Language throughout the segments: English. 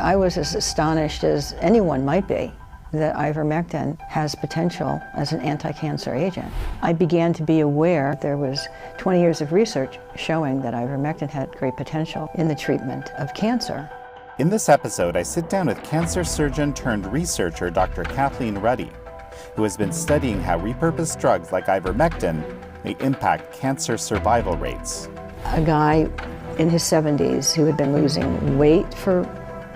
I was as astonished as anyone might be that ivermectin has potential as an anti-cancer agent. I began to be aware there was 20 years of research showing that ivermectin had great potential in the treatment of cancer. In this episode, I sit down with cancer surgeon turned researcher Dr. Kathleen Ruddy, who has been studying how repurposed drugs like ivermectin may impact cancer survival rates. A guy in his 70s who had been losing weight for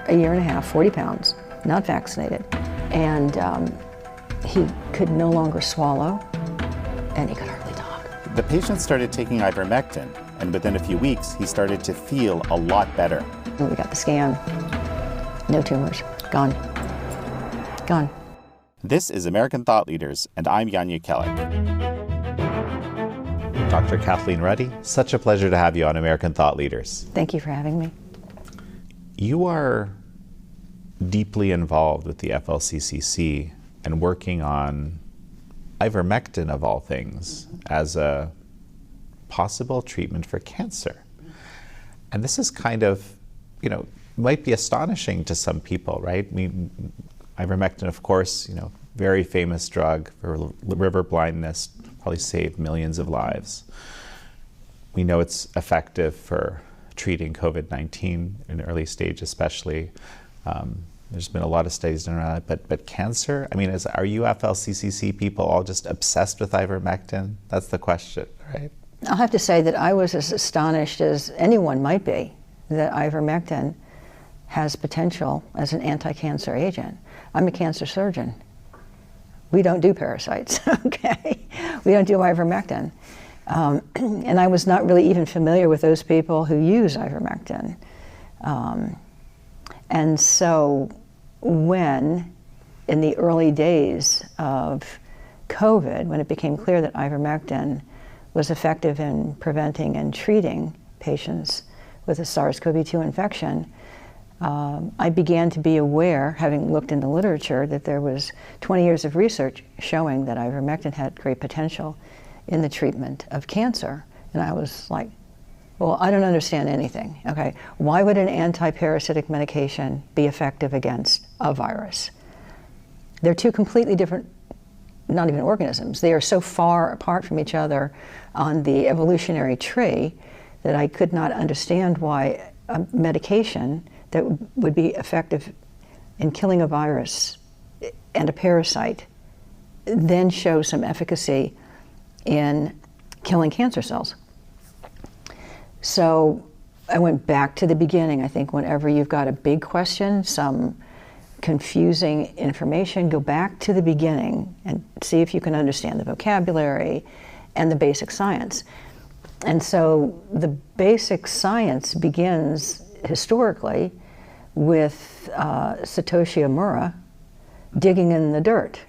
a year and a half, 40 pounds, not vaccinated, and he could no longer swallow, and he could hardly talk. The patient started taking ivermectin, and within a few weeks, he started to feel a lot better. We got the scan, no tumors, gone, gone. This is American Thought Leaders, and I'm Yanya Kelly. Dr. Kathleen Ruddy, such a pleasure to have you on American Thought Leaders. Thank you for having me. You are deeply involved with the FLCCC and working on ivermectin, of all things, as a possible treatment for cancer. And this is kind of, might be astonishing to some people, right? Ivermectin, of course, very famous drug for river blindness, probably saved millions of lives. We know it's effective for treating COVID-19 in early stage, especially. There's been a lot of studies done around it, but cancer, are you FLCCC people all just obsessed with ivermectin? That's the question, right? I'll have to say that I was as astonished as anyone might be that ivermectin has potential as an anti-cancer agent. I'm a cancer surgeon. We don't do parasites, okay? We don't do ivermectin. And I was not really even familiar with those people who use ivermectin. And so when, in the early days of COVID, when it became clear that ivermectin was effective in preventing and treating patients with a SARS-CoV-2 infection, I began to be aware, having looked in the literature, that there was 20 years of research showing that ivermectin had great potential in the treatment of cancer. And I was like, well, I don't understand anything, okay? Why would an anti-parasitic medication be effective against a virus? They're two completely different, not even organisms. They are so far apart from each other on the evolutionary tree that I could not understand why a medication that would be effective in killing a virus and a parasite then show some efficacy in killing cancer cells. So I went back to the beginning. I think whenever you've got a big question, some confusing information, go back to the beginning and see if you can understand the vocabulary and the basic science. And so the basic science begins historically with Satoshi Omura digging in the dirt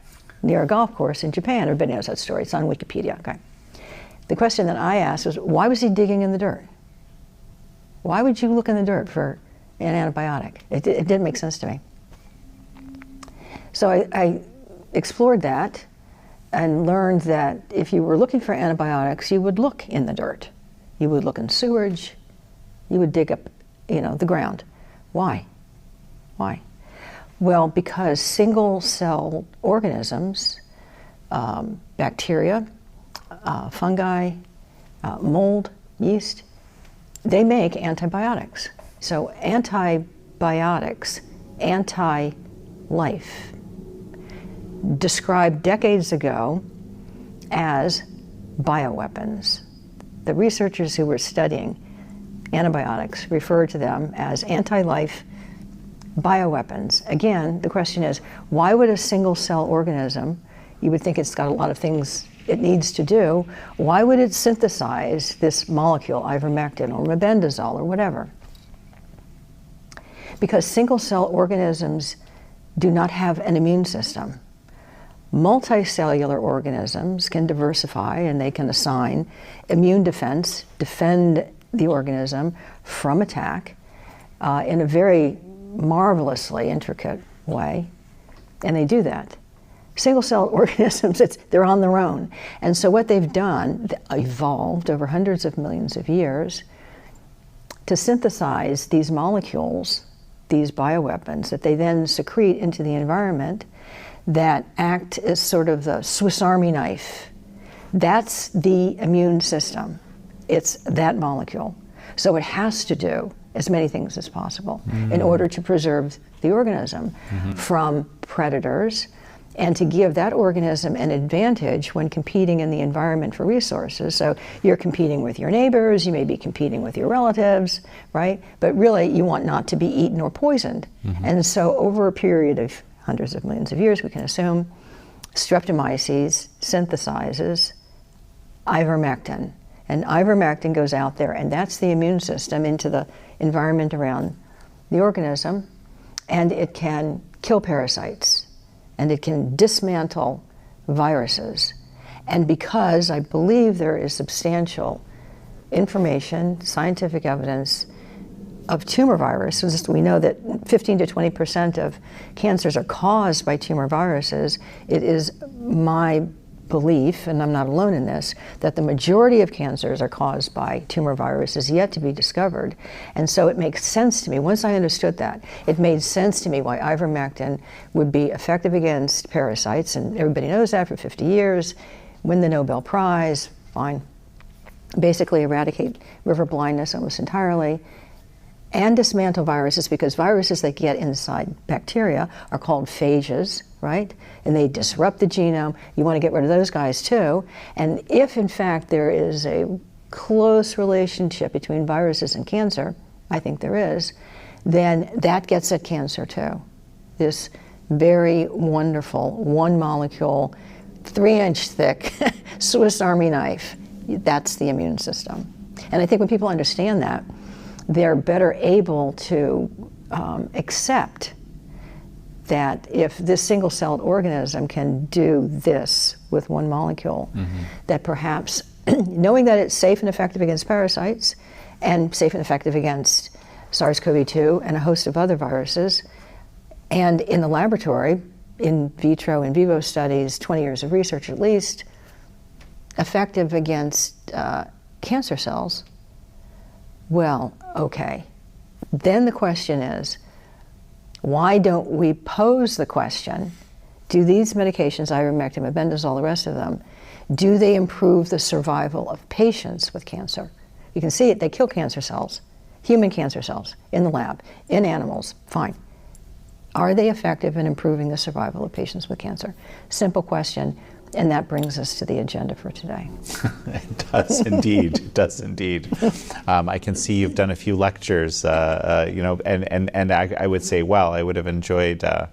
near a golf course in Japan. Everybody knows that story. It's on Wikipedia. Okay. The question that I asked was, why was he digging in the dirt? Why would you look in the dirt for an antibiotic? It didn't make sense to me. So I explored that and learned that if you were looking for antibiotics, you would look in the dirt. You would look in sewage. You would dig up, the ground. Why? Why? Well, because single-cell organisms, bacteria, fungi, mold, yeast, they make antibiotics. So antibiotics, anti-life, described decades ago as bioweapons. The researchers who were studying antibiotics referred to them as anti-life bioweapons. Again, the question is, why would a single-cell organism, you would think it's got a lot of things it needs to do, why would it synthesize this molecule, ivermectin or mebendazole or whatever? Because single-cell organisms do not have an immune system. Multicellular organisms can diversify and they can assign immune defense, defend the organism from attack in a very marvelously intricate way, and they do that. Single-cell organisms, they're on their own. And so what they've done, evolved over hundreds of millions of years to synthesize these molecules these bioweapons that they then secrete into the environment that act as sort of the Swiss Army knife. That's the immune system. It's that molecule. So it has to do as many things as possible in order to preserve the organism from predators and to give that organism an advantage when competing in the environment for resources. So you're competing with your neighbors, you may be competing with your relatives, right? But really you want not to be eaten or poisoned. And so over a period of hundreds of millions of years, we can assume, Streptomyces synthesizes ivermectin. And ivermectin goes out there, and that's the immune system into the environment around the organism, and it can kill parasites, and it can dismantle viruses. And because I believe there is substantial information, scientific evidence of tumor viruses, we know that 15 to 20% of cancers are caused by tumor viruses. It is my belief, and I'm not alone in this, that the majority of cancers are caused by tumor viruses yet to be discovered. And so it makes sense to me, once I understood that, it made sense to me why ivermectin would be effective against parasites, and everybody knows that for 50 years, win the Nobel Prize, fine, basically eradicate river blindness almost entirely, and dismantle viruses, because viruses that get inside bacteria are called phages, right? And they disrupt the genome. You want to get rid of those guys too. And if in fact there is a close relationship between viruses and cancer, I think there is, then that gets at cancer too. This very wonderful, one molecule, 3-inch thick Swiss Army knife, that's the immune system. And I think when people understand that, they're better able to accept that if this single-celled organism can do this with one molecule, that perhaps knowing that it's safe and effective against parasites and safe and effective against SARS-CoV-2 and a host of other viruses, and in the laboratory, in vitro, in vivo studies, 20 years of research at least, effective against cancer cells, well, okay. Then the question is, why don't we pose the question, do these medications, ivermectin, mebendazole, the rest of them, do they improve the survival of patients with cancer? You can see it, they kill cancer cells, human cancer cells, in the lab, in animals, fine. Are they effective in improving the survival of patients with cancer? Simple question. And that brings us to the agenda for today. It does indeed. It does indeed. I can see you've done a few lectures, you know, and I would say, well, I would have enjoyed, you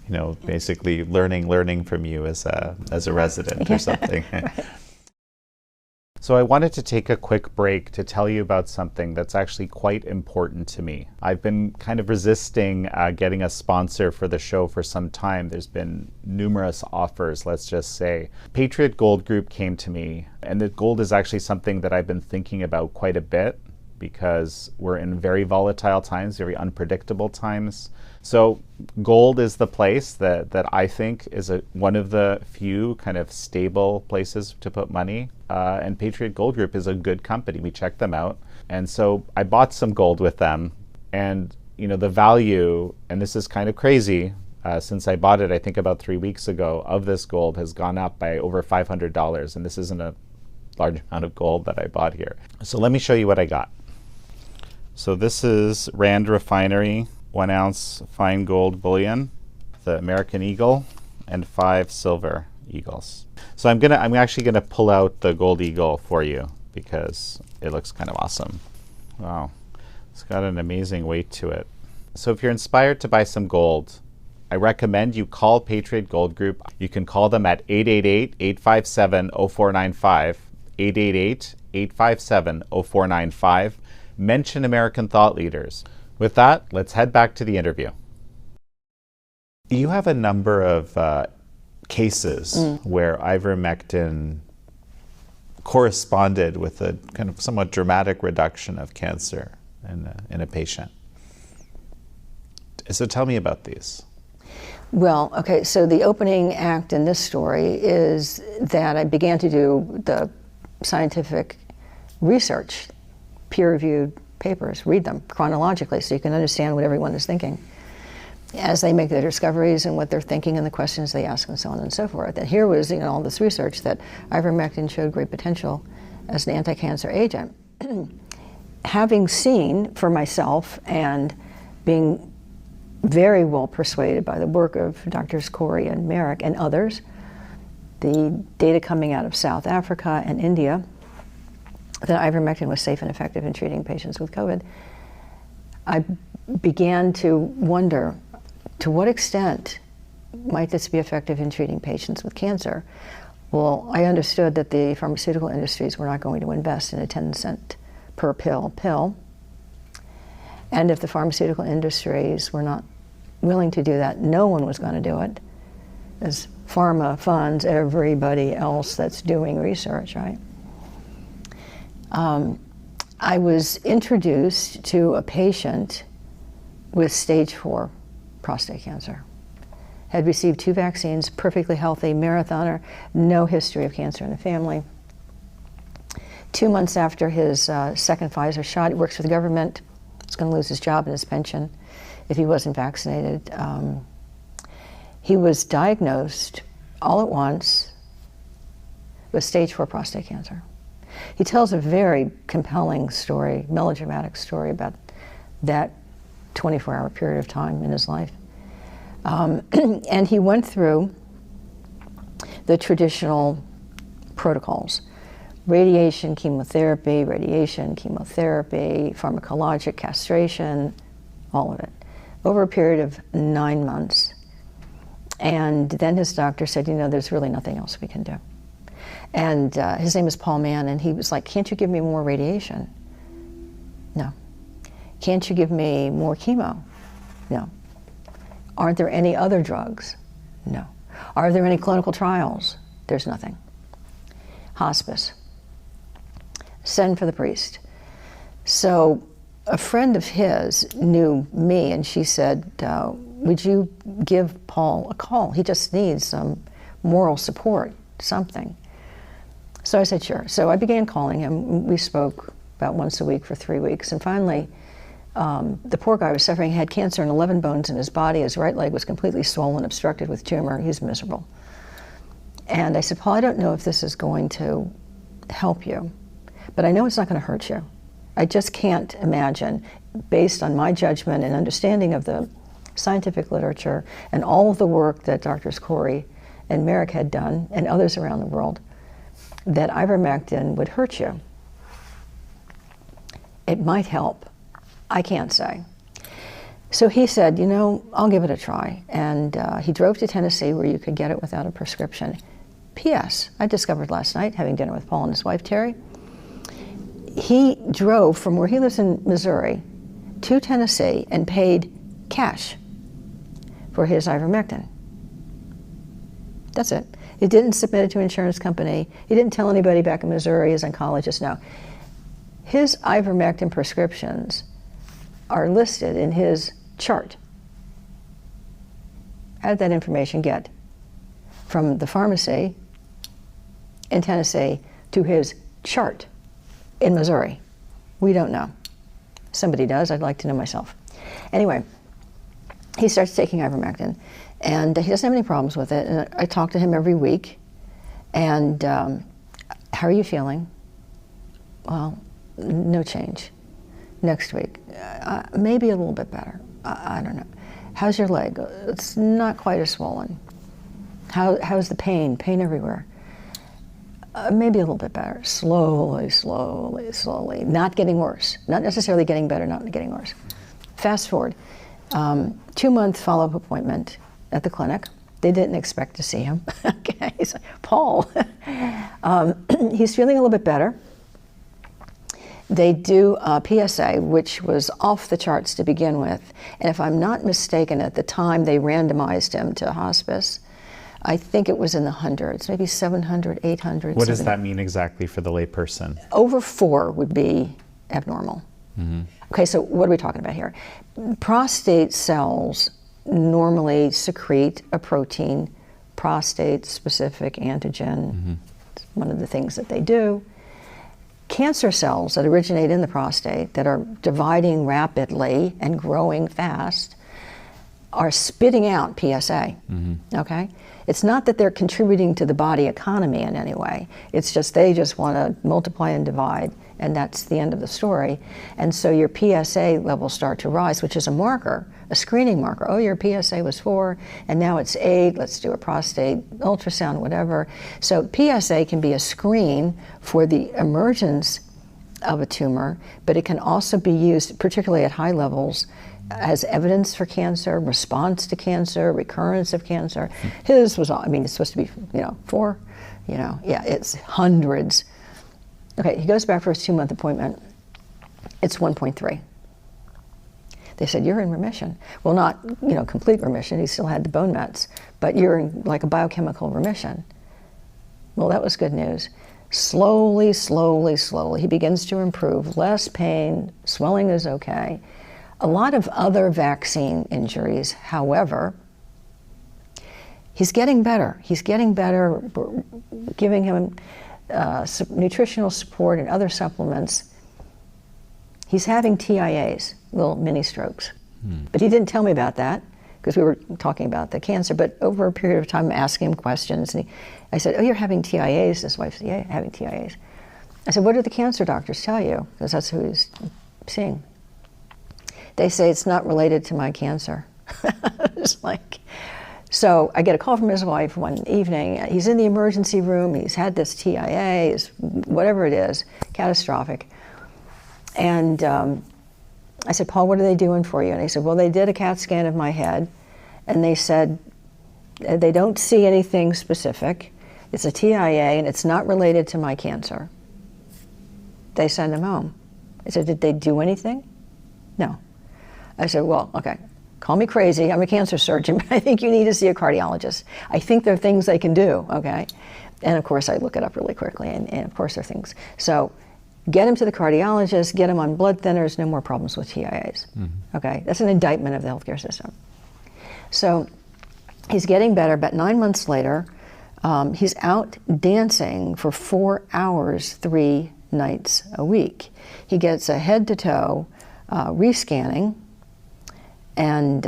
know, basically learning from you as a resident or something. Right. So I wanted to take a quick break to tell you about something that's actually quite important to me. I've been kind of resisting getting a sponsor for the show for some time. There's been numerous offers, let's just say. Patriot Gold Group came to me, and the gold is actually something that I've been thinking about quite a bit because we're in very volatile times, very unpredictable times. So gold is the place that I think is one of the few kind of stable places to put money. And Patriot Gold Group is a good company. We checked them out. And so I bought some gold with them. And you know, the value, and this is kind of crazy, since I bought it, I think about 3 weeks ago, of this gold has gone up by over $500. And this isn't a large amount of gold that I bought here. So let me show you what I got. So this is Rand Refinery 1 ounce fine gold bullion, the American Eagle, and 5 silver eagles. So I'm actually gonna pull out the gold eagle for you because it looks kind of awesome. Wow, it's got an amazing weight to it. So if you're inspired to buy some gold, I recommend you call Patriot Gold Group. You can call them at 888-857-0495, 888-857-0495. Mention American Thought Leaders. With that, let's head back to the interview. You have a number of cases where ivermectin corresponded with a kind of somewhat dramatic reduction of cancer in a patient. So tell me about these. Well, okay, so the opening act in this story is that I began to do the scientific research, peer-reviewed papers, read them chronologically so you can understand what everyone is thinking as they make their discoveries and what they're thinking and the questions they ask and so on and so forth. And here was, all this research that ivermectin showed great potential as an anti-cancer agent. Having seen for myself and being very well persuaded by the work of Drs. Corey and Merrick and others, the data coming out of South Africa and India, that ivermectin was safe and effective in treating patients with COVID, I began to wonder, to what extent might this be effective in treating patients with cancer? Well, I understood that the pharmaceutical industries were not going to invest in a 10-cent per pill. And if the pharmaceutical industries were not willing to do that, no one was going to do it, as pharma funds everybody else that's doing research, right? I was introduced to a patient with stage 4 prostate cancer. Had received 2 vaccines, perfectly healthy, marathoner, no history of cancer in the family. 2 months after his second Pfizer shot, he works for the government. He's going to lose his job and his pension if he wasn't vaccinated. He was diagnosed all at once with stage 4 prostate cancer. He tells a very compelling story, melodramatic story about that 24-hour period of time in his life. And he went through the traditional protocols: radiation, chemotherapy, pharmacologic castration, all of it, over a period of 9 months. And then his doctor said, there's really nothing else we can do. And his name is Paul Mann, and he was like, can't you give me more radiation? No. Can't you give me more chemo? No. Aren't there any other drugs? No. Are there any clinical trials? There's nothing. Hospice. Send for the priest. So a friend of his knew me, and she said, would you give Paul a call? He just needs some moral support, something. So I said, sure. So I began calling him. We spoke about once a week for 3 weeks, and finally, the poor guy was suffering. He had cancer in 11 bones in his body. His right leg was completely swollen, obstructed with tumor. He's miserable. And I said, Paul, I don't know if this is going to help you, but I know it's not going to hurt you. I just can't imagine, based on my judgment and understanding of the scientific literature and all of the work that Drs. Corey and Merrick had done, and others around the world, that ivermectin would hurt you. It might help. I can't say. So he said, I'll give it a try. And he drove to Tennessee, where you could get it without a prescription. P.S. I discovered last night, having dinner with Paul and his wife, Terry, he drove from where he lives in Missouri to Tennessee and paid cash for his ivermectin. That's it. He didn't submit it to an insurance company. He didn't tell anybody back in Missouri, his oncologist, no. His ivermectin prescriptions are listed in his chart. How did that information get from the pharmacy in Tennessee to his chart in Missouri? We don't know. Somebody does. I'd like to know myself. Anyway, he starts taking ivermectin, and he doesn't have any problems with it. And I talk to him every week. And how are you feeling? Well, no change. Next week, maybe a little bit better. I don't know. How's your leg? It's not quite as swollen. How's the pain? Pain everywhere. Maybe a little bit better. Slowly, slowly, slowly. Not getting worse. Not necessarily getting better, not getting worse. Fast forward. 2-month follow-up appointment at the clinic. They didn't expect to see him. Okay, he's like, Paul. He's feeling a little bit better. They do a PSA, which was off the charts to begin with. And if I'm not mistaken, at the time they randomized him to hospice, I think it was in the hundreds, maybe 700, 800. What does that mean exactly for the layperson? Over 4 would be abnormal. Mm-hmm. Okay, so what are we talking about here? Prostate cells normally secrete a protein, prostate-specific antigen. Mm-hmm. It's one of the things that they do. cancer cells that originate in the prostate that are dividing rapidly and growing fast are spitting out PSA, okay? It's not that they're contributing to the body economy in any way. It's just they just want to multiply and divide, and that's the end of the story. And so your PSA levels start to rise, which is a marker, a screening marker. Oh, your PSA was 4, and now it's 8. Let's do a prostate ultrasound, whatever. So PSA can be a screen for the emergence of a tumor, but it can also be used, particularly at high levels, as evidence for cancer, response to cancer, recurrence of cancer. His was, I mean, it's supposed to be, 4, yeah, it's hundreds. Okay, he goes back for his 2-month appointment. It's 1.3. They said, you're in remission. Well, not, complete remission. He still had the bone mets, but you're in like a biochemical remission. Well, that was good news. Slowly, slowly, slowly, he begins to improve. Less pain, swelling is okay. A lot of other vaccine injuries, however, he's getting better. He's getting better. We're giving him nutritional support and other supplements. He's having TIAs, little mini strokes. But he didn't tell me about that because we were talking about the cancer. But over a period of time, asking him questions, and I said, oh, you're having TIAs? His wife said, yeah, having TIAs. I said, what did the cancer doctors tell you? Because that's who he's seeing. They say it's not related to my cancer. It's like, so I get a call from his wife one evening. He's in the emergency room. He's had this TIA, whatever it is, catastrophic. And I said, Paul, what are they doing for you? And he said, well, they did a CAT scan of my head, and they said they don't see anything specific. It's a TIA, and it's not related to my cancer. They send him home. I said, did they do anything? No. I said, well, okay, call me crazy. I'm a cancer surgeon, but I think you need to see a cardiologist. I think there are things they can do, okay? And of course, I look it up really quickly, and of course there are things. So get him to the cardiologist, get him on blood thinners, no more problems with TIAs, okay? That's an indictment of the healthcare system. So he's getting better. About 9 months later, he's out dancing for 4 hours, 3 nights a week. He gets a head-to-toe rescanning, and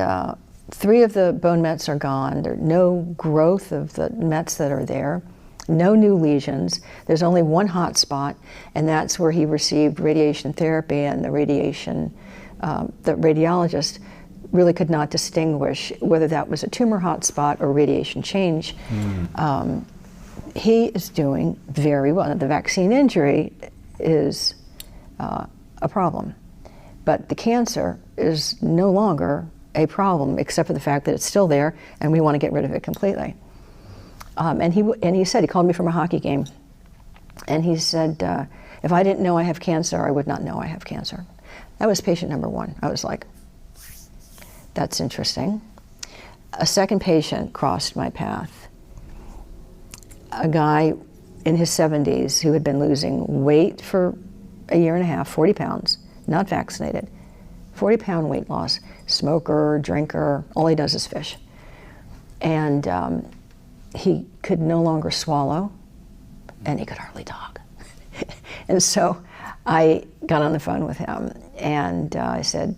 3 of the bone mets are gone. There's no growth of the mets that are there, no new lesions. There's only one hot spot, and that's where he received radiation therapy, and the radiologist really could not distinguish whether that was a tumor hot spot or radiation change. He is doing very well. Now, the vaccine injury is a problem, but the cancer is no longer a problem, except for the fact that it's still there, and we want to get rid of it completely. And he said, he called me from a hockey game, and he said, if I didn't know I have cancer, I would not know I have cancer. That was patient number 1. I was like, that's interesting. A second patient crossed my path. A guy in his 70s who had been losing weight for a year and a half, 40 pounds, not vaccinated, 40-pound weight loss, smoker, drinker, all he does is fish. And he could no longer swallow, and he could hardly talk. And so I got on the phone with him, and I said,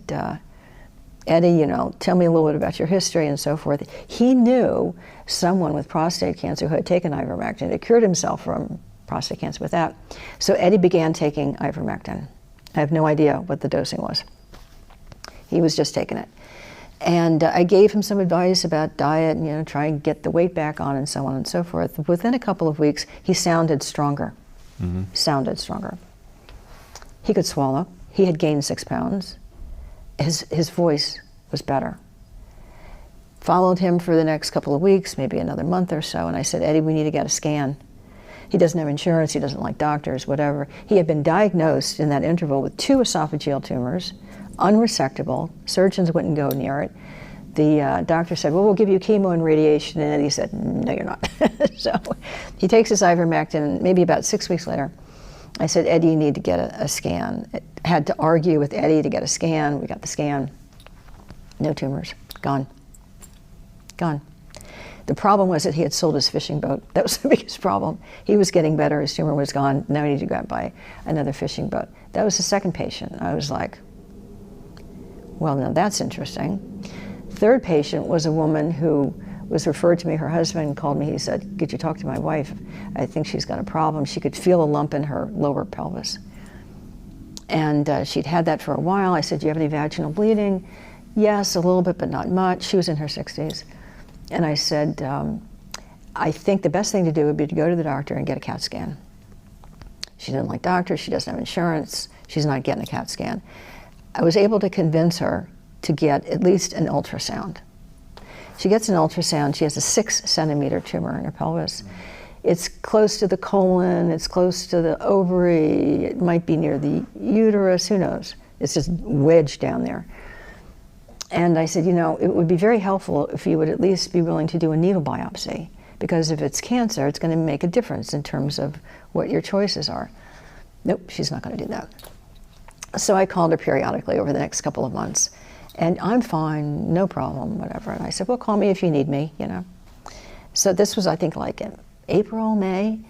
Eddie, tell me a little bit about your history and so forth. He knew someone with prostate cancer who had taken ivermectin, had cured himself from prostate cancer with that. So Eddie began taking ivermectin. I have no idea what the dosing was. He was just taking it. And I gave him some advice about diet and, try and get the weight back on and so on and so forth. Within a couple of weeks, he sounded stronger. Sounded stronger. He could swallow. He had gained 6 pounds. His voice was better. Followed him for the next couple of weeks, maybe another month or so, and I said, Eddie, we need to get a scan. He doesn't have insurance, he doesn't like doctors, whatever. He had been diagnosed in that interval with 2 esophageal tumors, unresectable. Surgeons wouldn't go near it. The doctor said, well, we'll give you chemo and radiation, and Eddie said, no, you're not. So he takes his ivermectin, and maybe about 6 weeks later, I said, Eddie, you need to get a scan. I had to argue with Eddie to get a scan. We got the scan. No tumors. Gone. Gone. The problem was that he had sold his fishing boat. That was the biggest problem. He was getting better, his tumor was gone. Now he needed to go out and buy another fishing boat. That was the second patient. I was like, well, now that's interesting. Third patient was a woman who was referred to me. Her husband called me. He said, could you talk to my wife? I think she's got a problem. She could feel a lump in her lower pelvis. And she'd had that for a while. I said, do you have any vaginal bleeding? Yes, a little bit, but not much. She was in her 60s. And I said, I think the best thing to do would be to go to the doctor and get a CAT scan. She didn't like doctors. She doesn't have insurance. She's not getting a CAT scan. I was able to convince her to get at least an ultrasound. She gets an ultrasound. She has a 6-centimeter tumor in her pelvis. It's close to the colon. It's close to the ovary. It might be near the uterus. Who knows? It's just wedged down there. And I said, you know, it would be very helpful if you would at least be willing to do a needle biopsy, because if it's cancer, it's going to make a difference in terms of what your choices are. Nope, she's not going to do that. So I called her periodically over the next couple of months. And I'm fine, no problem, whatever. And I said, well, call me if you need me, you know. So this was, I think, like in April, May.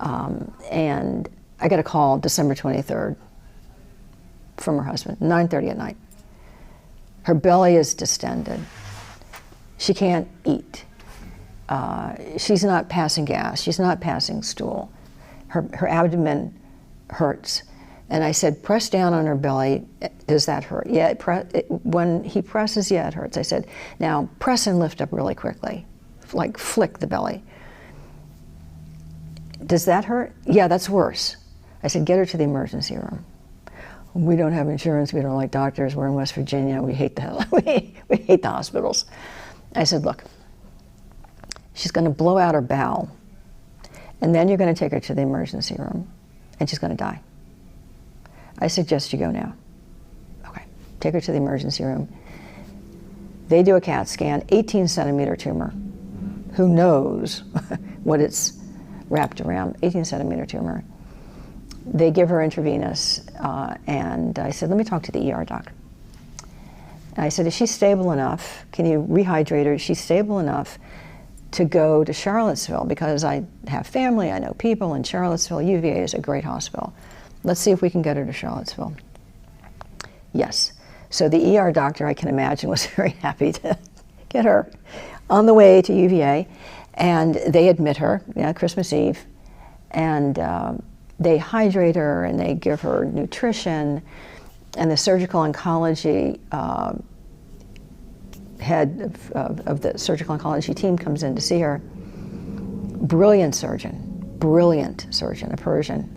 And I got a call December 23rd from her husband, 9:30 at night. Her belly is distended. She can't eat. She's not passing gas. She's not passing stool. Her abdomen hurts. And I said, press down on her belly. Does that hurt? Yeah, when he presses, yeah, it hurts. I said, now press and lift up really quickly. Like flick the belly. Does that hurt? Yeah, that's worse. I said, get her to the emergency room. We don't have insurance. We don't like doctors. We're in West Virginia. We hate we hate the hospitals. I said, look, she's going to blow out her bowel, and then you're going to take her to the emergency room, and she's going to die. I suggest you go now. Okay, take her to the emergency room. They do a CAT scan, 18-centimeter tumor. Who knows what it's wrapped around, 18-centimeter tumor. They give her intravenous, and I said, let me talk to the ER doc. And I said, is she stable enough? Can you rehydrate her? Is she stable enough to go to Charlottesville? Because I have family, I know people in Charlottesville. UVA is a great hospital. Let's see if we can get her to Charlottesville. Yes. So the ER doctor, I can imagine, was very happy to get her on the way to UVA. And they admit her, Christmas Eve. And they hydrate her and they give her nutrition. And the surgical oncology head of the surgical oncology team comes in to see her. Brilliant surgeon, a Persian.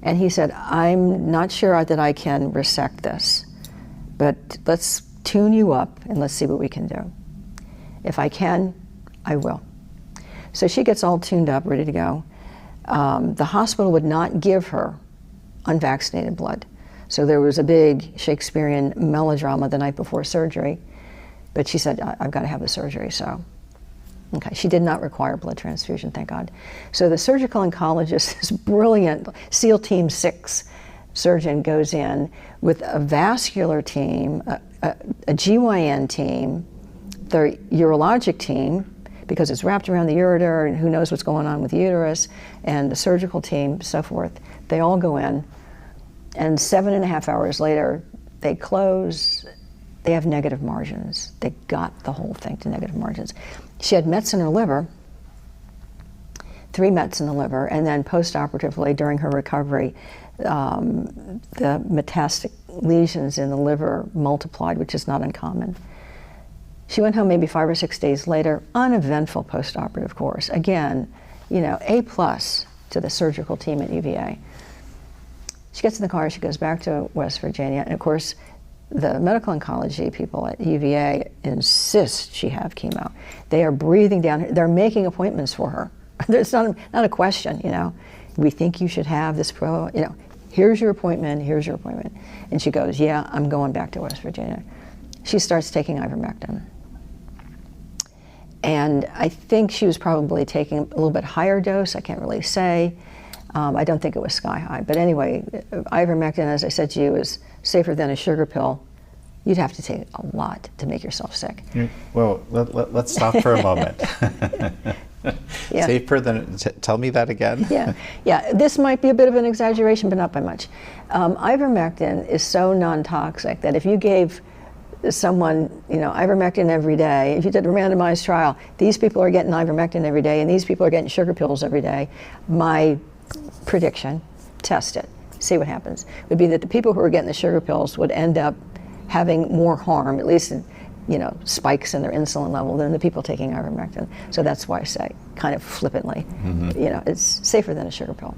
And he said, I'm not sure that I can resect this, but let's tune you up and let's see what we can do. If I can, I will. So she gets all tuned up, ready to go. The hospital would not give her unvaccinated blood. So there was a big Shakespearean melodrama the night before surgery, but she said, I've got to have the surgery, so. Okay, she did not require blood transfusion, thank God. So the surgical oncologist, this brilliant SEAL Team 6 surgeon, goes in with a vascular team, a GYN team, the urologic team, because it's wrapped around the ureter and who knows what's going on with the uterus, and the surgical team, so forth. They all go in, and 7.5 hours later, they close. They have negative margins. They got the whole thing to negative margins. She had mets in her liver, 3 mets in the liver, and then post-operatively during her recovery, the metastatic lesions in the liver multiplied, which is not uncommon. She went home maybe 5 or 6 days later, uneventful post-operative course. Again, A+ to the surgical team at UVA. She gets in the car, she goes back to West Virginia, and of course, the medical oncology people at UVA insist she have chemo. They are breathing down her. They're making appointments for her. It's not a question, We think you should have this here's your appointment, here's your appointment. And she goes, yeah, I'm going back to West Virginia. She starts taking ivermectin. And I think she was probably taking a little bit higher dose, I can't really say. I don't think it was sky high. But anyway, ivermectin, as I said to you, is safer than a sugar pill You'd have to take a lot to make yourself sick. Well, let's stop for a moment. Yeah. Safer than, tell me that again. Yeah. This might be a bit of an exaggeration, but not by much. Ivermectin is so non-toxic that if you gave someone, ivermectin every day, if you did a randomized trial, these people are getting ivermectin every day and these people are getting sugar pills every day, my prediction, test it, see what happens, would be that the people who are getting the sugar pills would end up having more harm, at least spikes in their insulin level, than the people taking ivermectin. So that's why I say, kind of flippantly, it's safer than a sugar pill.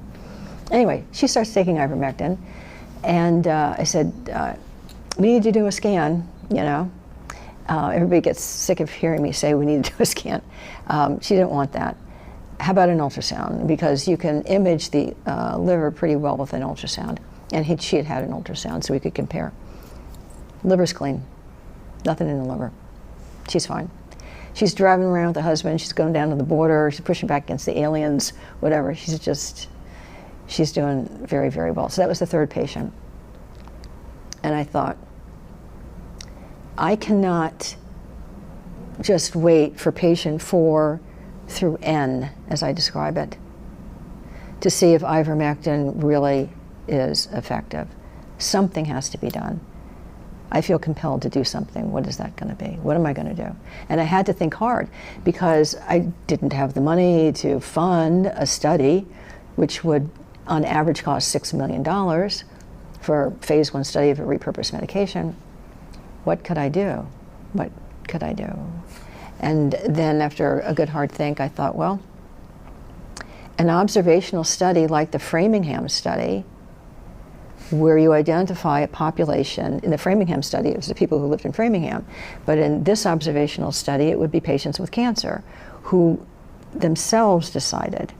Anyway, she starts taking ivermectin, and I said, we need to do a scan, Everybody gets sick of hearing me say we need to do a scan. She didn't want that. How about an ultrasound? Because you can image the liver pretty well with an ultrasound. And she had an ultrasound, so we could compare. Liver's clean. Nothing in the liver. She's fine. She's driving around with the husband. She's going down to the border. She's pushing back against the aliens, whatever. She's doing very, very well. So that was the third patient. And I thought, I cannot just wait for patient 4 through N, as I describe it, to see if ivermectin really is effective. Something has to be done. I feel compelled to do something. What is that going to be? What am I going to do? And I had to think hard because I didn't have the money to fund a study which would on average cost $6 million for a phase 1 study of a repurposed medication. What could I do? What could I do? And then after a good hard think, I thought, well, an observational study like the Framingham study, where you identify a population. In the Framingham study, it was the people who lived in Framingham. But in this observational study, it would be patients with cancer who themselves decided,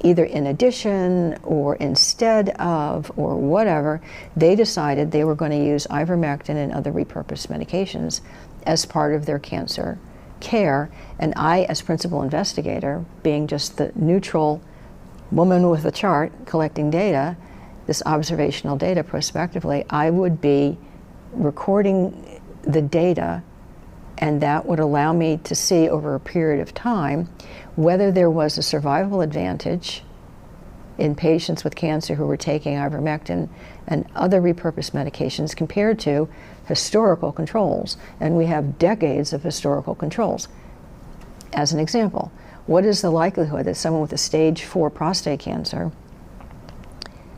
either in addition or instead of or whatever, they decided they were going to use ivermectin and other repurposed medications as part of their cancer care. And I, as principal investigator, being just the neutral woman with a chart collecting data, this observational data prospectively, I would be recording the data, and that would allow me to see over a period of time whether there was a survival advantage in patients with cancer who were taking ivermectin and other repurposed medications compared to historical controls. And we have decades of historical controls. As an example, what is the likelihood that someone with a stage 4 prostate cancer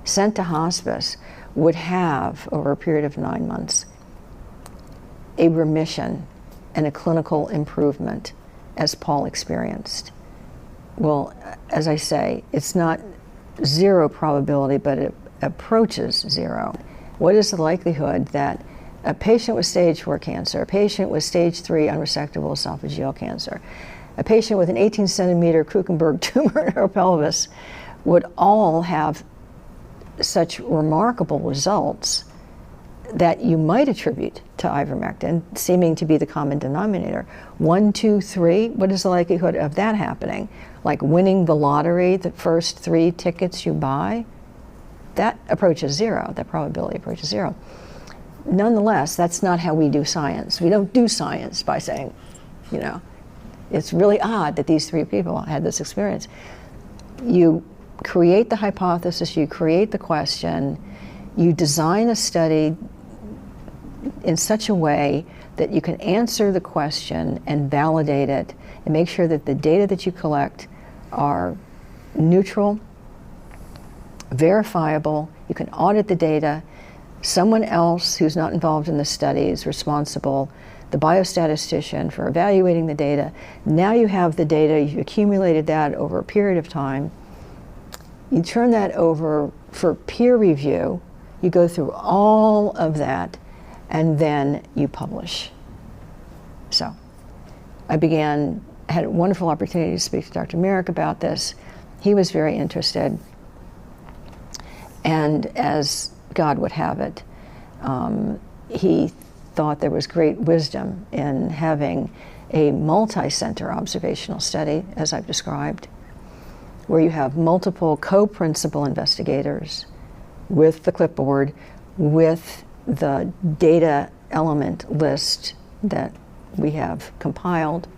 sent to hospice would have, over a period of 9 months, a remission and a clinical improvement as Paul experienced? Well, as I say, it's not 0 probability, but it approaches 0. What is the likelihood that a patient with stage 4 cancer, a patient with stage 3 unresectable esophageal cancer, a patient with an 18-centimeter Kuchenberg tumor in her pelvis would all have such remarkable results that you might attribute to ivermectin, seeming to be the common denominator? 1, 2, 3, what is the likelihood of that happening? Like winning the lottery, the first 3 tickets you buy? That approaches 0, that probability approaches 0. Nonetheless, that's not how we do science. We don't do science by saying, it's really odd that these 3 people had this experience. You create the hypothesis, you create the question, you design a study in such a way that you can answer the question and validate it and make sure that the data that you collect are neutral, verifiable, you can audit the data. Someone else who's not involved in the study is responsible, the biostatistician, for evaluating the data. Now you have the data, you've accumulated that over a period of time. You turn that over for peer review, you go through all of that, and then you publish. So I had a wonderful opportunity to speak to Dr. Merrick about this. He was very interested. And as God would have it, he thought there was great wisdom in having a multi-center observational study, as I've described, where you have multiple co-principal investigators with the clipboard, with the data element list that we have compiled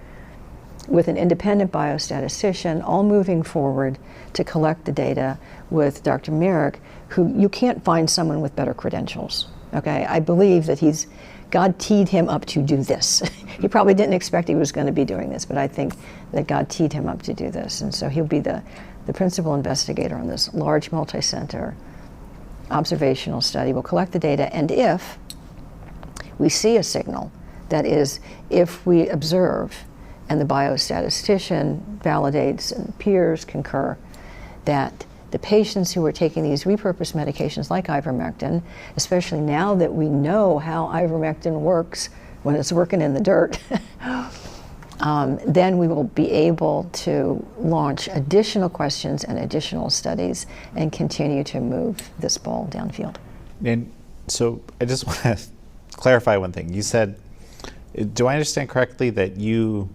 with an independent biostatistician, all moving forward to collect the data with Dr. Merrick, who you can't find someone with better credentials. Okay, I believe that God teed him up to do this. He probably didn't expect he was going to be doing this, but I think that God teed him up to do this. And so he'll be the principal investigator on this large multi-center observational study. We'll collect the data, and if we see a signal, that is, if we observe and the biostatistician validates and peers concur that the patients who are taking these repurposed medications like ivermectin, especially now that we know how ivermectin works when it's working in the dirt, then we will be able to launch additional questions and additional studies and continue to move this ball downfield. And so I just want to clarify one thing. You said, do I understand correctly that you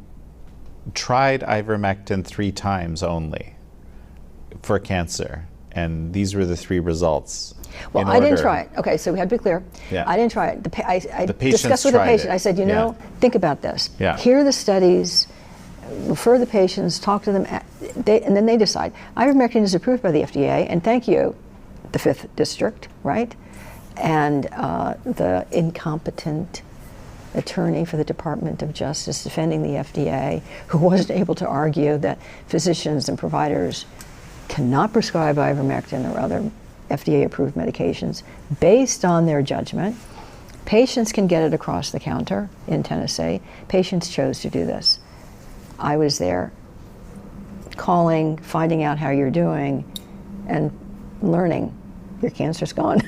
tried ivermectin 3 times only for cancer, and these were the 3 results? Well, I didn't try it. Okay, so we had to be clear. Yeah. I didn't try it. I The patients discussed with the tried patient. it. I said, you know, think about this. Yeah. Here are the studies. Refer the patients. Talk to them. And then they decide. Ivermectin is approved by the FDA, and thank you, the 5th District, right? And the incompetent attorney for the Department of Justice defending the FDA, who wasn't able to argue that physicians and providers cannot prescribe ivermectin or other FDA-approved medications based on their judgment. Patients can get it across the counter in Tennessee. Patients chose to do this. I was there calling, finding out how you're doing, and learning your cancer's gone.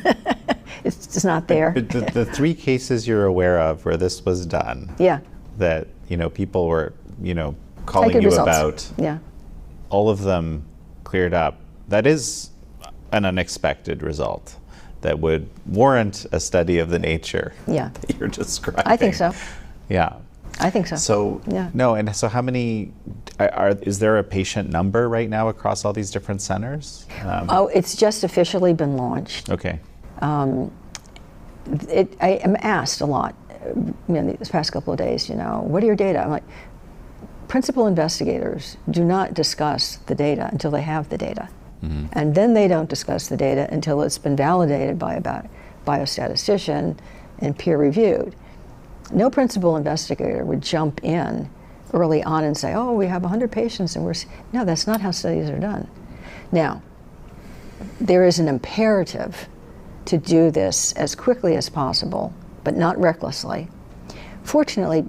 It's not there. But the 3 cases you're aware of where this was done, Yeah. that, people were, calling Good you results. about, Yeah. all of them cleared up. That is an unexpected result that would warrant a study of the nature Yeah. that you're describing. I think so. Yeah. I think so. So, Yeah. no, and so how many, is there a patient number right now across all these different centers? It's just officially been launched. Okay. I am asked a lot, these past couple of days, what are your data? I'm like, principal investigators do not discuss the data until they have the data. Mm-hmm. And then they don't discuss the data until it's been validated by a biostatistician and peer-reviewed. No principal investigator would jump in early on and say, oh, we have 100 patients and no, that's not how studies are done. Now, there is an imperative to do this as quickly as possible, but not recklessly. Fortunately,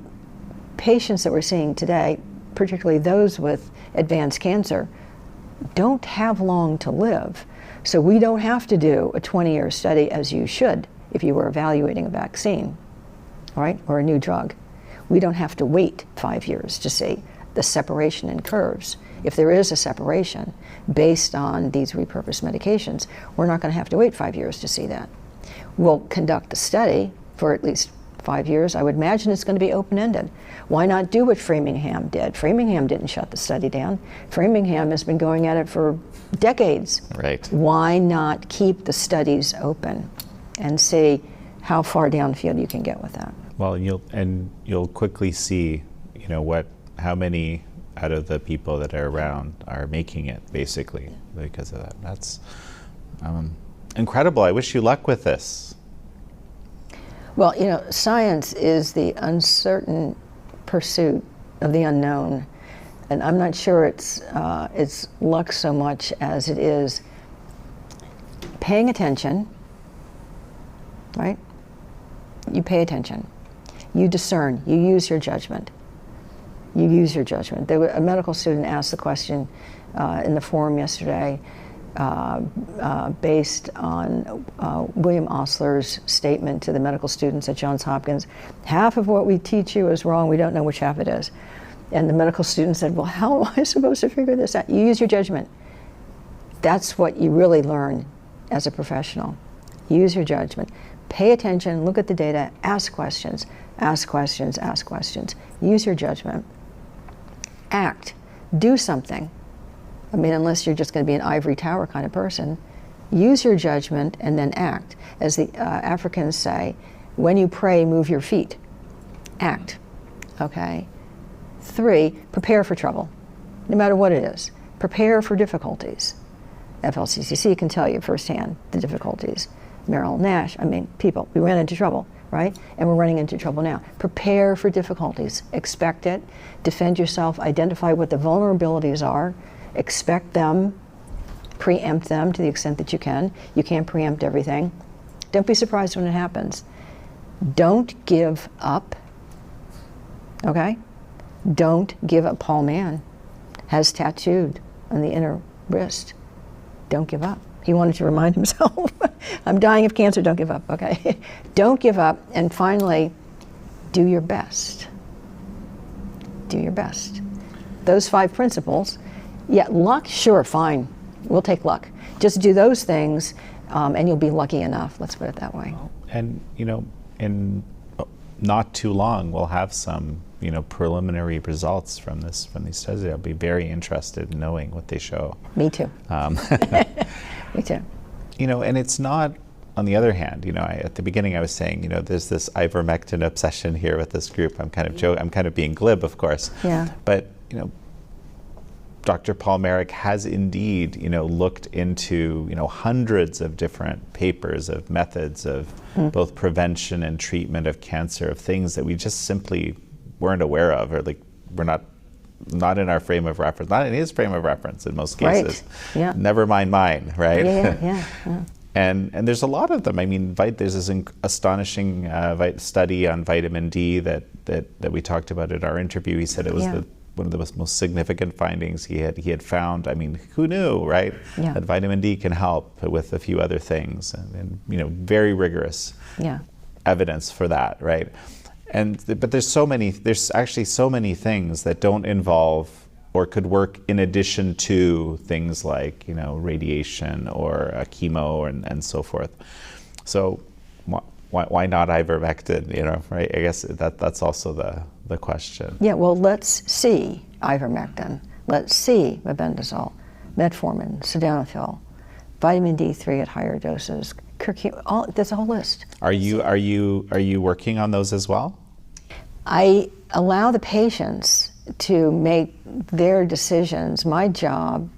patients that we're seeing today, particularly those with advanced cancer, don't have long to live. So we don't have to do a 20-year study as you should if you were evaluating a vaccine, right, or a new drug. We don't have to wait 5 years to see the separation in curves. If there is a separation based on these repurposed medications, we're not going to have to wait 5 years to see that. We'll conduct a study for at least 5 years. I would imagine it's going to be open-ended. Why not do what Framingham did? Framingham didn't shut the study down. Framingham has been going at it for decades. Right. Why not keep the studies open and see how far downfield you can get with that? Well, you'll quickly see, how many out of the people that are around are making it, basically, because of that. That's incredible. I wish you luck with this. Well, science is the uncertain pursuit of the unknown, and I'm not sure it's luck so much as it is paying attention, right? You pay attention. You discern. You use your judgment. You use your judgment. A medical student asked the question in the forum yesterday, based on William Osler's statement to the medical students at Johns Hopkins, half of what we teach you is wrong, we don't know which half it is. And the medical student said, well, how am I supposed to figure this out? You use your judgment. That's what you really learn as a professional. Use your judgment. Pay attention, look at the data, ask questions, ask questions, ask questions. Use your judgment. Act. Do something. I mean, unless you're just going to be an ivory tower kind of person, use your judgment and then act. As the Africans say, When you pray, move your feet. Act. Okay? 3, prepare for trouble, no matter what it is. Prepare for difficulties. FLCCC can tell you firsthand the difficulties. Merrill Nash, people, we ran into trouble, right? And we're running into trouble now. Prepare for difficulties. Expect it. Defend yourself. Identify what the vulnerabilities are. Expect them. Preempt them to the extent that you can. You can't preempt everything. Don't be surprised when it happens. Don't give up. Okay? Don't give up. Paul Mann has tattooed on the inner wrist. Don't give up. He wanted to remind himself, I'm dying of cancer, don't give up, okay? Don't give up. And finally, do your best. Do your best. Those 5 principles. Yeah, luck, sure, fine. We'll take luck. Just do those things, and you'll be lucky enough, let's put it that way. And, in not too long, we'll have some, preliminary results from these studies. I'll be very interested in knowing what they show. Me too. Me too. And it's not, on the other hand, at the beginning I was saying, there's this ivermectin obsession here with this group. I'm kind of being glib, of course. Yeah. But, Dr. Paul Marik has indeed, looked into, hundreds of different papers of methods of both prevention and treatment of cancer, of things that we just simply weren't aware of, or we're not in our frame of reference, not in his frame of reference in most cases. Right. Yeah. Never mind mine, right? Yeah. And there's a lot of them. There's this astonishing study on vitamin D that we talked about at our interview. He said it was one of the most significant findings he had found. Who knew, right? Yeah. That vitamin D can help with a few other things, and very rigorous evidence for that, right? But there's actually so many things that don't involve or could work in addition to things like, radiation or chemo and so forth. So why not ivermectin, right? I guess that's also the question. Yeah, well, let's see ivermectin. Let's see mebendazole, metformin, sildenafil, vitamin D3 at higher doses, curcumin, there's a whole list. Are you working on those as well? I allow the patients to make their decisions. My job,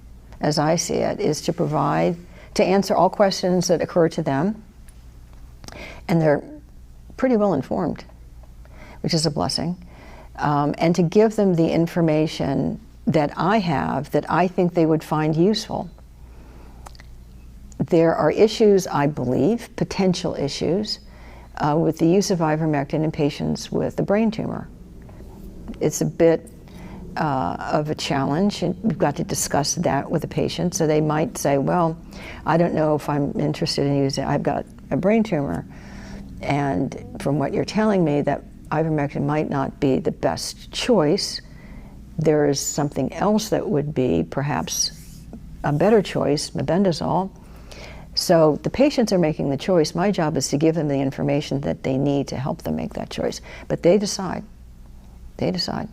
as I see it, is to answer all questions that occur to them, and they're pretty well informed, which is a blessing, and to give them the information that I have that I think they would find useful. There are issues, I believe, potential issues, with the use of ivermectin in patients with a brain tumor. It's a bit of a challenge, and we've got to discuss that with the patient. So they might say, well, I don't know if I'm interested in using, I've got a brain tumor, and from what you're telling me, that ivermectin might not be the best choice. There is something else that would be perhaps a better choice, mebendazole. So the patients are making the choice. My job is to give them the information that they need to help them make that choice. But they decide. They decide.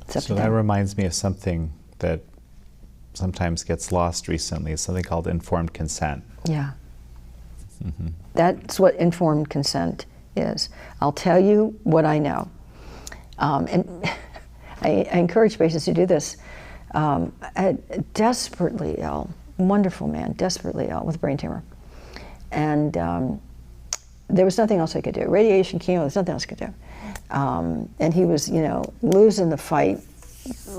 It's up to them. So that reminds me of something that sometimes gets lost recently. It's something called informed consent. Yeah. Mm-hmm. That's what informed consent is. I'll tell you what I know. And I encourage patients to do this. Desperately ill, wonderful man, desperately ill with a brain tumor. And there was nothing else I could do. Radiation, chemo, there's nothing else I could do. And he was, losing the fight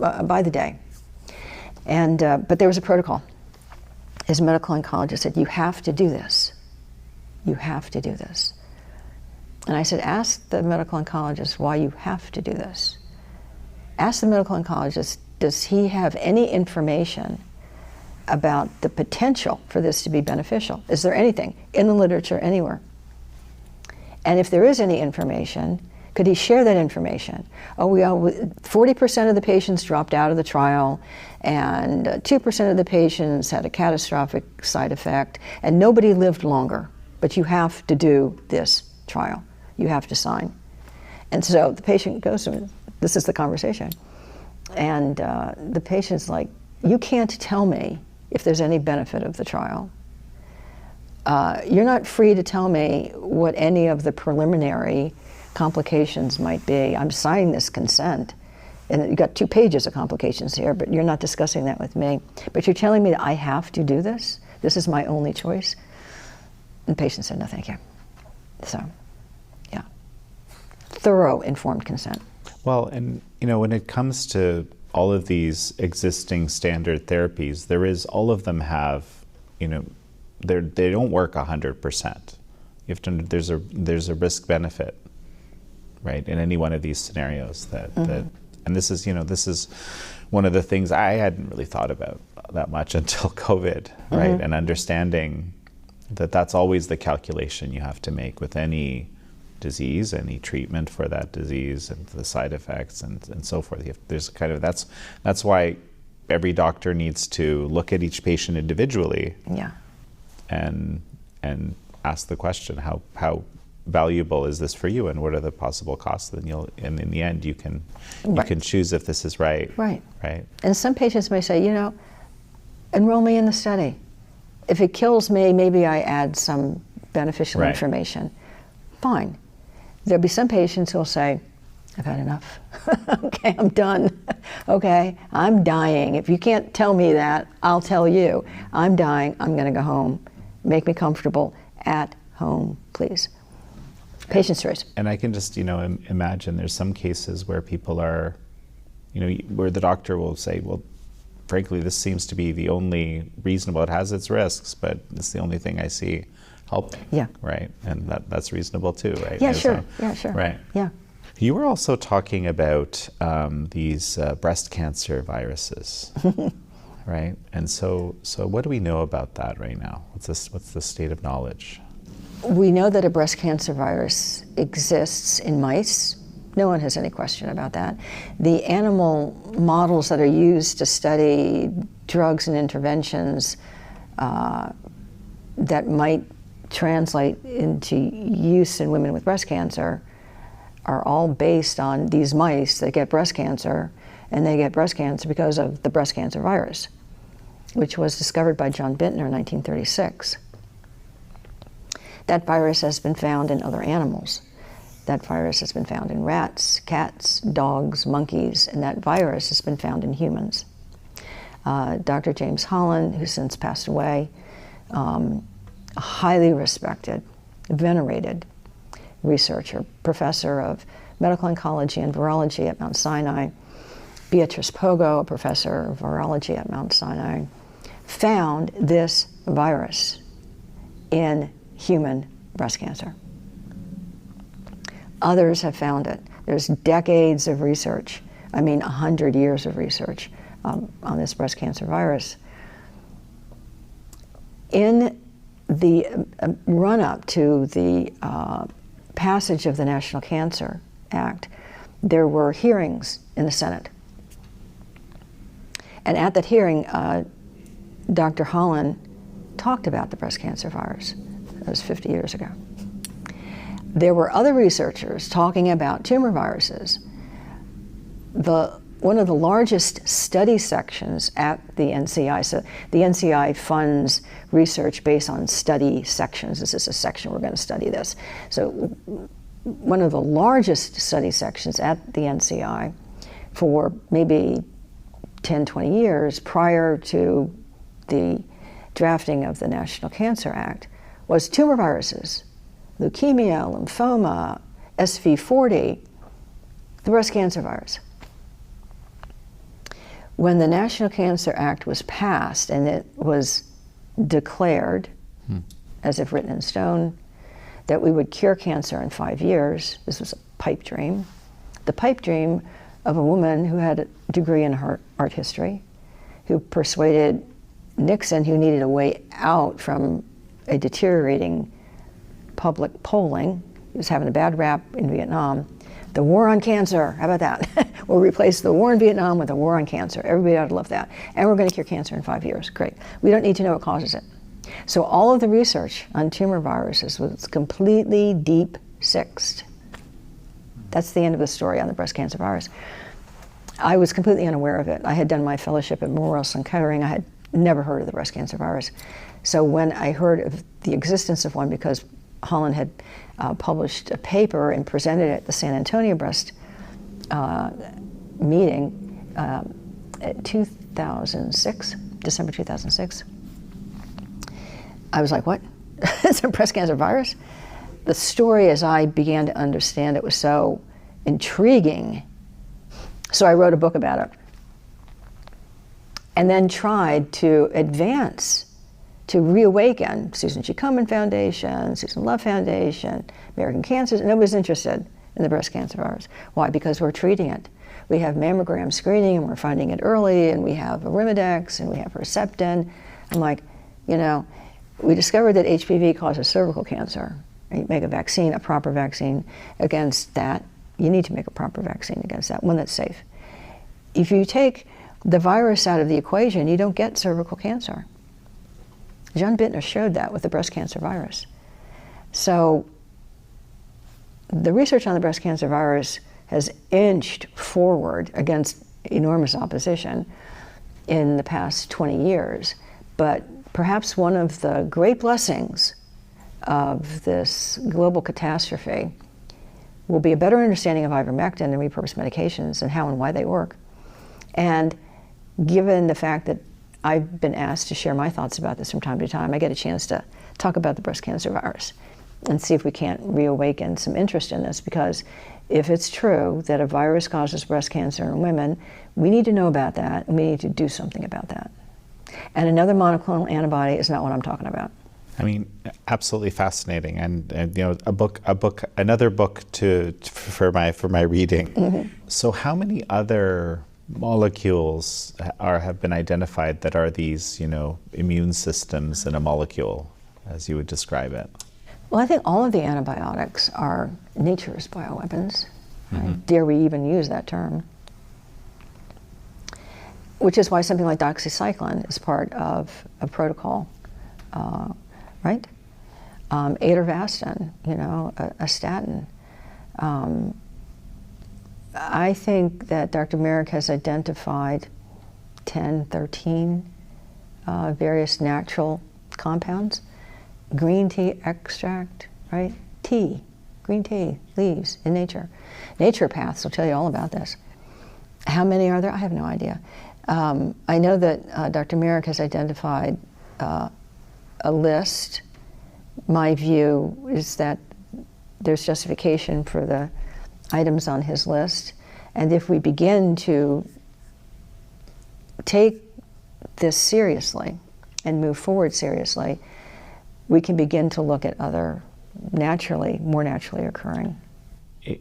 by the day. And but there was a protocol. His medical oncologist said, you have to do this. You have to do this. And I said, ask the medical oncologist why you have to do this. Ask the medical oncologist, does he have any information about the potential for this to be beneficial? Is there anything in the literature anywhere? And if there is any information, could he share that information? 40% of the patients dropped out of the trial, and 2% of the patients had a catastrophic side effect, and nobody lived longer. But you have to do this trial. You have to sign. And so the patient goes to me, this is the conversation. And the patient's like, you can't tell me if there's any benefit of the trial. you're not free to tell me what any of the preliminary complications might be. I'm signing this consent. And you've got 2 pages of complications here, but you're not discussing that with me. But you're telling me that I have to do this? This is my only choice? And the patient said, no, thank you. So, yeah. Thorough informed consent. Well, and when it comes to all of these existing standard therapies, all of them have, they don't work 100%. You have to, there's a risk benefit, right, in any one of these scenarios that and this is one of the things I hadn't really thought about that much until COVID, right? And understanding that that's always the calculation you have to make with any disease, any treatment for that disease, and the side effects and so forth. There's kind of that's why every doctor needs to look at each patient individually. Yeah. And ask the question, how valuable is this for you, and what are the possible costs? Then and in the end, you can choose if this is right. Right. And some patients may say, enroll me in the study. If it kills me, maybe I add some beneficial information. Fine. There'll be some patients who will say, I've had enough. Okay, I'm done. Okay, I'm dying. If you can't tell me that, I'll tell you. I'm dying. I'm going to go home. Make me comfortable at home, please. Patient's choice. And I can just, imagine there's some cases where people are, where the doctor will say, well, frankly, this seems to be the only reasonable. It has its risks, but it's the only thing I see helping. Yeah. Right. And that's reasonable too, right? Yeah, sure. Yeah, sure. Right. Yeah. You were also talking about these breast cancer viruses, right? And so what do we know about that right now? What's the state of knowledge? We know that a breast cancer virus exists in mice. No one has any question about that. The animal models that are used to study drugs and interventions that might translate into use in women with breast cancer are all based on these mice that get breast cancer, and they get breast cancer because of the breast cancer virus, which was discovered by John Bittner in 1936. That virus has been found in other animals. That virus has been found in rats, cats, dogs, monkeys, and that virus has been found in humans. Dr. James Holland, who's since passed away, a highly respected, venerated researcher, professor of medical oncology and virology at Mount Sinai, Beatrice Pogo, a professor of virology at Mount Sinai, found this virus in human breast cancer. Others have found it. There's decades of research, 100 years of research on this breast cancer virus. In the run-up to the passage of the National Cancer Act, there were hearings in the Senate. And at that hearing, Dr. Holland talked about the breast cancer virus. That was 50 years ago. There were other researchers talking about tumor viruses. One of the largest study sections at the NCI, so the NCI funds research based on study sections. This is a section, we're going to study this. So one of the largest study sections at the NCI for maybe 10, 20 years prior to the drafting of the National Cancer Act was tumor viruses, leukemia, lymphoma, SV40, the breast cancer virus. When the National Cancer Act was passed and it was declared, as if written in stone, that we would cure cancer in 5 years, this was a pipe dream, the pipe dream of a woman who had a degree in art history, who persuaded Nixon, who needed a way out from a deteriorating public polling. He was having a bad rap in Vietnam. The war on cancer, how about that? We'll replace the war in Vietnam with a war on cancer. Everybody ought to love that. And we're going to cure cancer in 5 years. Great. We don't need to know what causes it. So all of the research on tumor viruses was completely deep-sixed. That's the end of the story on the breast cancer virus. I was completely unaware of it. I had done my fellowship at Memorial Sloan Kettering. I had never heard of the breast cancer virus. So when I heard of the existence of one, because Holland had published a paper and presented it at the San Antonio breast meeting at 2006, December 2006, I was like, what? It's a breast cancer virus? The story, as I began to understand it, was so intriguing. So I wrote a book about it. And then tried to advance, to reawaken Susan G. Komen Foundation, Susan Love Foundation, American Cancer, and nobody's interested in the breast cancer virus. Why? Because we're treating it. We have mammogram screening, and we're finding it early, and we have Ivermectin, and we have Herceptin. I'm like, you know, we discovered that HPV causes cervical cancer. You make a vaccine, a proper vaccine against that. You need to make a proper vaccine against that, one that's safe. If you take the virus out of the equation, you don't get cervical cancer. John Bittner showed that with the breast cancer virus. So the research on the breast cancer virus has inched forward against enormous opposition in the past 20 years. But perhaps one of the great blessings of this global catastrophe will be a better understanding of ivermectin and repurposed medications and how and why they work. And given the fact that I've been asked to share my thoughts about this from time to time, I get a chance to talk about the breast cancer virus and see if we can't reawaken some interest in this, because if it's true that a virus causes breast cancer in women, we need to know about that, and we need to do something about that. And another monoclonal antibody is not what I'm talking about. I mean, absolutely fascinating, and you know, another book for my reading. Mm-hmm. So, how many other molecules have been identified that are these, you know, immune systems in a molecule, as you would describe it? Well, I think all of the antibiotics are nature's bioweapons. Mm-hmm. Right? Dare we even use that term? Which is why something like doxycycline is part of a protocol, right? Atorvastatin, you know, a statin. I think that Dr. Merrick has identified 10, 13 various natural compounds. Green tea extract, right? Tea, green tea, leaves in nature. Naturopaths will tell you all about this. How many are there? I have no idea. I know that Dr. Merrick has identified a list. My view is that there's justification for the items on his list. And if we begin to take this seriously and move forward seriously, we can begin to look at other more naturally occurring.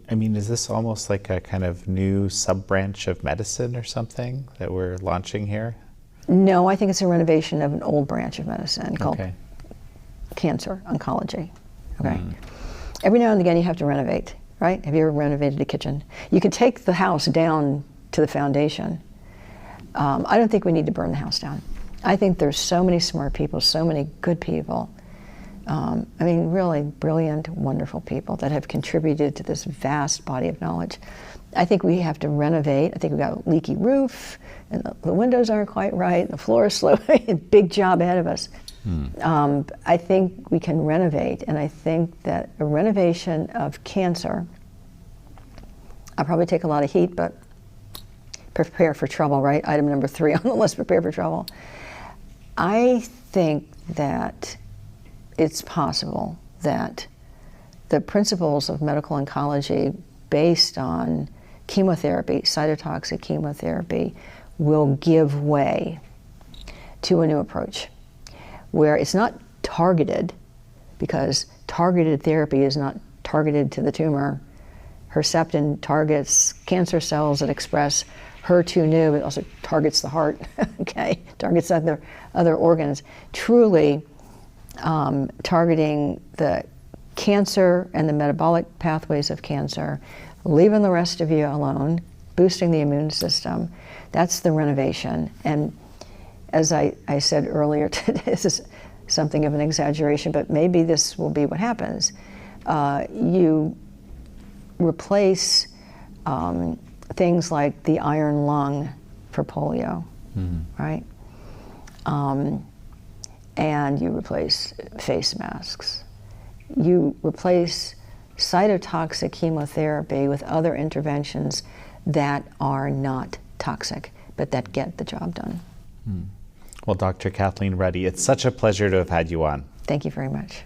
I mean, is this almost like a kind of new sub-branch of medicine or something that we're launching here? No, I think it's a renovation of an old branch of medicine called cancer oncology. Okay. Every now and again you have to renovate, right? Have you ever renovated a kitchen? You can take the house down to the foundation. I don't think we need to burn the house down. I think there's so many smart people, so many good people. I mean, really brilliant, wonderful people that have contributed to this vast body of knowledge. I think we have to renovate. I think we've got a leaky roof, and the windows aren't quite right, the floor is slow, big job ahead of us. I think we can renovate, and I think that a renovation of cancer, I'll probably take a lot of heat, but prepare for trouble, right? Item number 3 on the list, prepare for trouble. I think that it's possible that the principles of medical oncology based on chemotherapy, cytotoxic chemotherapy, will give way to a new approach where it's not targeted, because targeted therapy is not targeted to the tumor. Herceptin targets cancer cells that express HER2/neu. It also targets the heart, okay, targets other organs. Truly targeting the cancer and the metabolic pathways of cancer, leaving the rest of you alone, boosting the immune system. That's the renovation. And as I said earlier today, this is something of an exaggeration, but maybe this will be what happens. You replace things like the iron lung for polio, right? and you replace face masks. You replace cytotoxic chemotherapy with other interventions that are not toxic, but that get the job done. Well, Dr. Kathleen Ruddy, it's such a pleasure to have had you on. Thank you very much.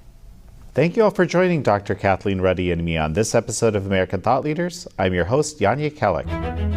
Thank you all for joining Dr. Kathleen Ruddy and me on this episode of American Thought Leaders. I'm your host, Yanya Kellick.